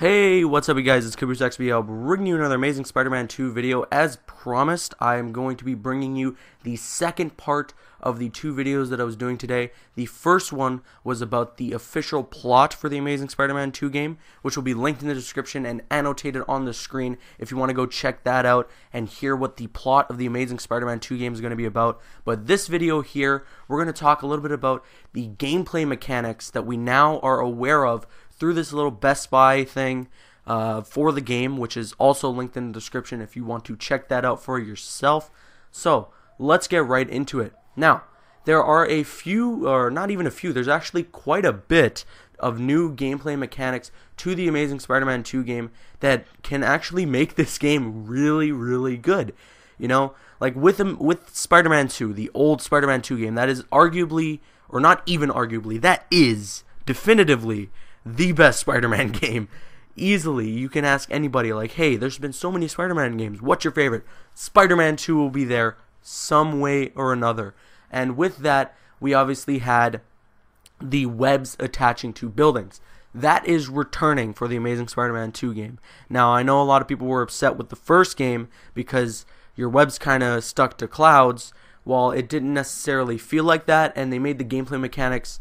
Hey, what's up you guys, it's KaboosXBL bringing you another amazing Spider-Man 2 video. As promised, I am going to be bringing you the second part of the two videos that I was doing today. The first one was about the official plot for the Amazing Spider-Man 2 game, which will be linked in the description and annotated on the screen if you want to go check that out and hear what the plot of the Amazing Spider-Man 2 game is going to be about. But this video here, we're going to talk a little bit about the gameplay mechanics that we now are aware of through this little Best Buy thing for the game, which is also linked in the description if you want to check that out for yourself. So let's get right into it. Now, there are a few, or not even a few, there's actually quite a bit of new gameplay mechanics to the Amazing Spider-Man 2 game that can actually make this game really, really good. You know, like with Spider-Man 2, the old Spider-Man 2 game, that is arguably, or not even arguably, that is definitively the best Spider-Man game. Easily, you can ask anybody, like, hey, there's been so many Spider-Man games, what's your favorite? Spider-Man 2 will be there some way or another. And with that, we obviously had the webs attaching to buildings. That is returning for the Amazing Spider-Man 2 game. Now, I know a lot of people were upset with the first game because your webs kind of stuck to clouds, while it didn't necessarily feel like that, and they made the gameplay mechanics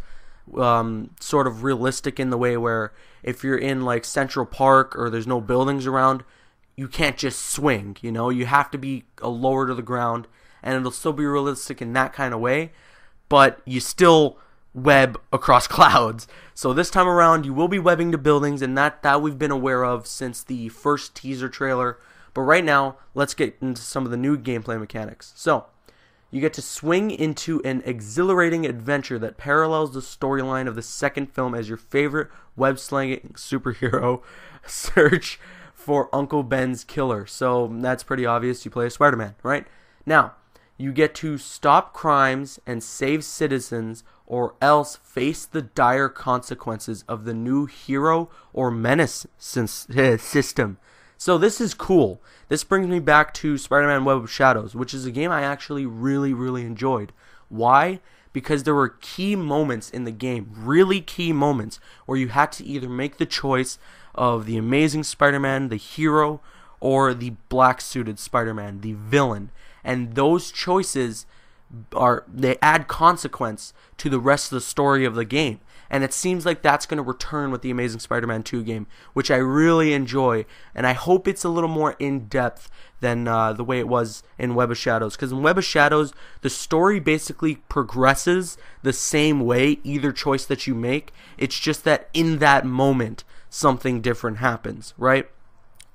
sort of realistic in the way where if you're in like Central Park or there's no buildings around, you can't just swing, you know, you have to be lower to the ground, and it'll still be realistic in that kind of way, but you still web across clouds. So this time around you will be webbing to buildings, and that we've been aware of since the first teaser trailer. But right now, let's get into some of the new gameplay mechanics. So you get to swing into an exhilarating adventure that parallels the storyline of the second film as your favorite web-slinging superhero search for Uncle Ben's killer. So that's pretty obvious. You play as Spider-Man, right? Now, you get to stop crimes and save citizens, or else face the dire consequences of the new hero or menace system. So this is cool. This brings me back to Spider-Man Web of Shadows, which is a game I actually really enjoyed. Why? Because there were key moments in the game, really key moments, where you had to either make the choice of the Amazing Spider-Man, the hero, or the black-suited Spider-Man, the villain. And those choices they add consequence to the rest of the story of the game. And it seems like that's going to return with the Amazing Spider-Man 2 game, which I really enjoy, and I hope it's a little more in-depth than the way it was in Web of Shadows. Because in Web of Shadows, the story basically progresses the same way, either choice that you make. It's just that in that moment, something different happens, right?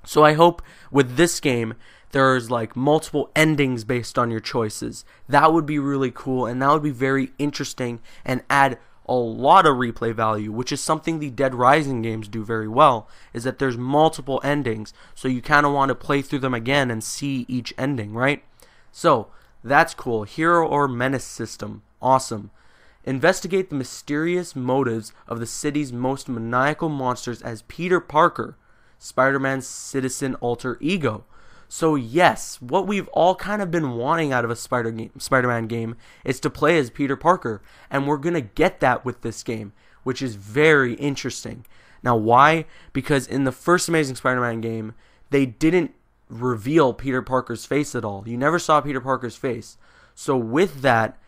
So I hope with this game, there's like multiple endings based on your choices. That would be really cool, and that would be very interesting and add a lot of replay value, which is something the Dead Rising games do very well, is that there's multiple endings, so you kind of want to play through them again and see each ending, right? So that's cool. Hero or menace system, awesome. Investigate the mysterious motives of the city's most maniacal monsters as Peter Parker, Spider-Man's citizen alter ego. So yes, what we've all kind of been wanting out of a Spider-Man game is to play as Peter Parker, and we're going to get that with this game, which is very interesting. Now why? Because in the first Amazing Spider-Man game, they didn't reveal Peter Parker's face at all. You never saw Peter Parker's face. So with that,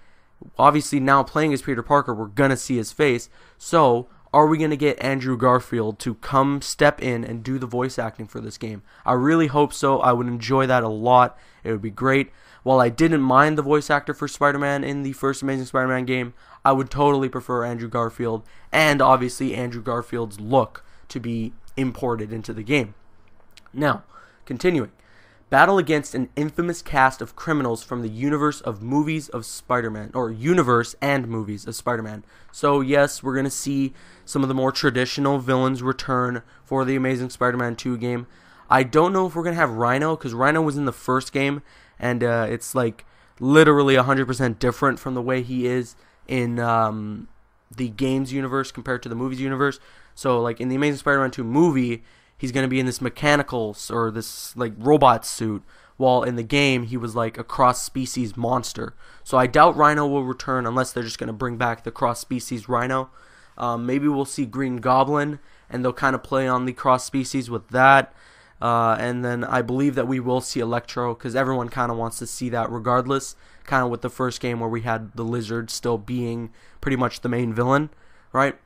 obviously now playing as Peter Parker, we're going to see his face. So are we going to get Andrew Garfield to come step in and do the voice acting for this game? I really hope so. I would enjoy that a lot. It would be great. While I didn't mind the voice actor for Spider-Man in the first Amazing Spider-Man game, I would totally prefer Andrew Garfield, and obviously Andrew Garfield's look to be imported into the game. Now, continuing. Battle against an infamous cast of criminals from the universe of movies of Spider-Man, or universe and movies of Spider-Man. So yes, we're going to see some of the more traditional villains return for the Amazing Spider-Man 2 game. I don't know if we're going to have Rhino, because Rhino was in the first game, and it's like literally 100% different from the way he is in the games universe compared to the movies universe. So like in the Amazing Spider-Man 2 movie, he's going to be in this mechanical or this like robot suit, while in the game he was like a cross-species monster. So I doubt Rhino will return unless they're just going to bring back the cross-species Rhino. Maybe we'll see Green Goblin and they'll kind of play on the cross species with that. And then I believe that we will see Electro, because everyone kind of wants to see that regardless, kind of with the first game where we had the Lizard still being pretty much the main villain, right?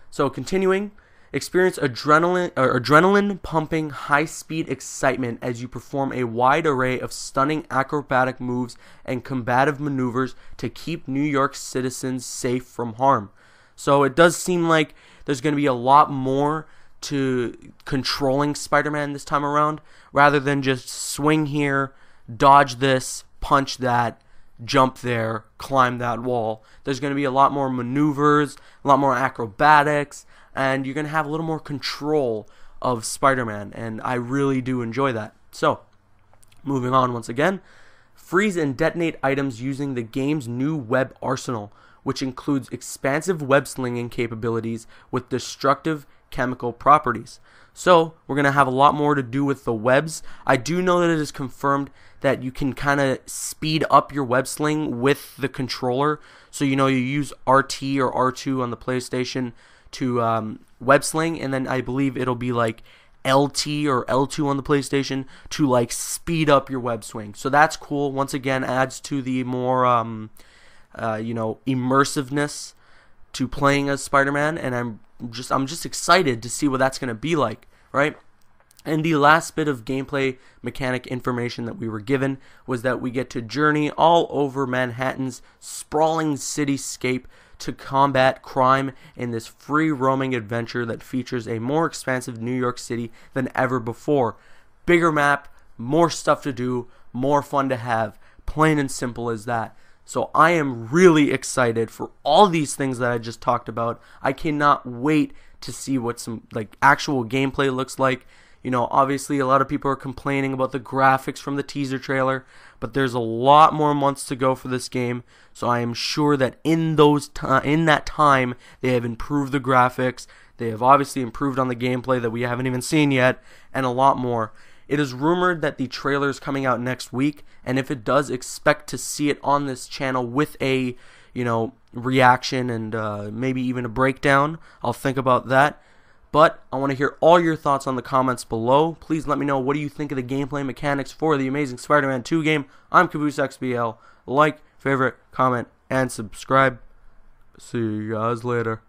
So continuing, experience adrenaline pumping high-speed excitement as you perform a wide array of stunning acrobatic moves and combative maneuvers to keep New York citizens safe from harm. So it does seem like there's going to be a lot more to controlling Spider-Man this time around, rather than just swing here, dodge this, punch that, jump there, climb that wall. There's going to be a lot more maneuvers, a lot more acrobatics, and you're going to have a little more control of Spider-Man, and I really do enjoy that. So, moving on once again, freeze and detonate items using the game's new web arsenal, which includes expansive web slinging capabilities with destructive chemical properties. So we're going to have a lot more to do with the webs. I do know that it is confirmed that you can kind of speed up your web sling with the controller. So you use RT or R2 on the PlayStation to web sling, and then I believe it'll be like LT or L2 on the PlayStation to like speed up your web swing. So that's cool. Once again, adds to the more immersiveness to playing as Spider-Man, and I'm just excited to see what that's going to be like, right? And the last bit of gameplay mechanic information that we were given was that we get to journey all over Manhattan's sprawling cityscape to combat crime in this free-roaming adventure that features a more expansive New York City than ever before. Bigger map, more stuff to do, more fun to have, plain and simple as that. So I am really excited for all these things that I just talked about. I cannot wait to see what some actual gameplay looks like. Obviously a lot of people are complaining about the graphics from the teaser trailer, but there's a lot more months to go for this game. So I am sure that in that time they have improved the graphics. They have obviously improved on the gameplay that we haven't even seen yet, and a lot more. It is rumored that the trailer is coming out next week, and if it does, expect to see it on this channel with a, reaction and maybe even a breakdown. I'll think about that. But I want to hear all your thoughts on the comments below. Please let me know, what do you think of the gameplay mechanics for the Amazing Spider-Man 2 game. I'm CaboosXBL. Like, favorite, comment, and subscribe. See you guys later.